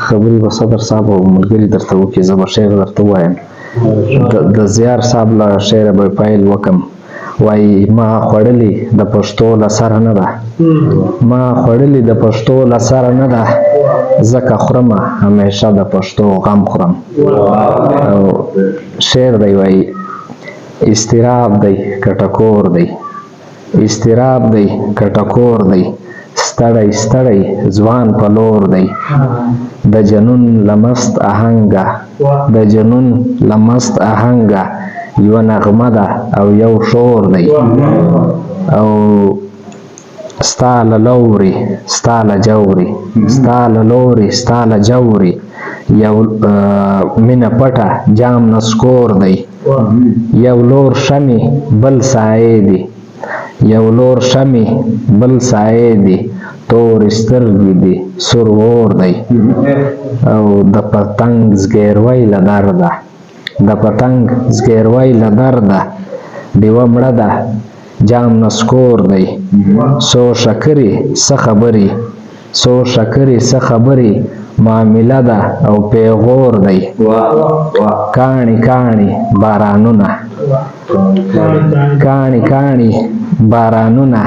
خبرې به صدر صاحب او ملګري درته وکړي، زه به شعر درته ووایم. د زیار صاحب له شعره به پیل وکم. وایي ما خوړلې د پښتو له سره نه ده، ما خوړلې د پښتو له سره نه ده، ځکه خورمه همیشه د پښتو غم خورم. او شعر دی وایي استراب دی که ټکور دی، استراب دی که ټکور دی، ستړی ستړی ځوان په لور دی، د جنون لمست آهنګه، د جنون لمست آهنګه، یوه نغمه ده او یو شور دی. او ستا له لوري ستا له جوري، ستا له لوري ستا له جوري، یو مینه پټه جام نسکور دی، یو لور شمې بل سایې دی، یو لور شمې بل سایې دی، تورې سترګې دي سور اور دی. او د پتنګ زګیروی له درده، د پتنګ زګیروی له درده، ډیوه مړه ده جام نسکور دی، څو شکرې څه خبرې، څو شکرې څه خبرې، معامله ده او پیغور دی. کاڼي کاڼي بارانونه، کاڼي کاڼي بارانونه،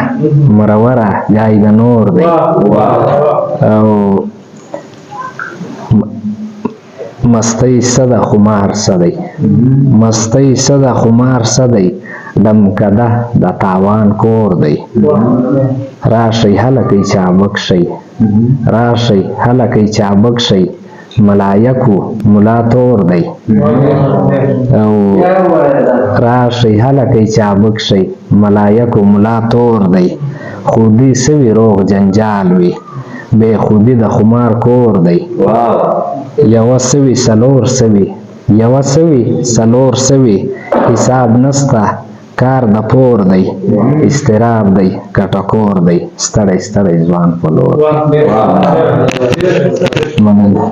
مروره جای د نور دی. او مستۍ څه ده خمار څه دی، مستۍ څه ده خمار څه دی، ډمکده د تاوان کور دی. راشئ هلکئ چابک شئ، راشئ هلکئ چابک شئ، ملایکو ملا تور دی. او راشئ هلکئ چابک شئ، ملایکو ملا تور دی. خودي سوي روغ جنجال وي، بے خودي د خمار کور دی. یوه سوي څلور سوي، یوه سوي څلور سوي، حساب نسته کار د پور دی، استراب دی که ټکور دی، ستړی ستړی ځوان په لور. مننه.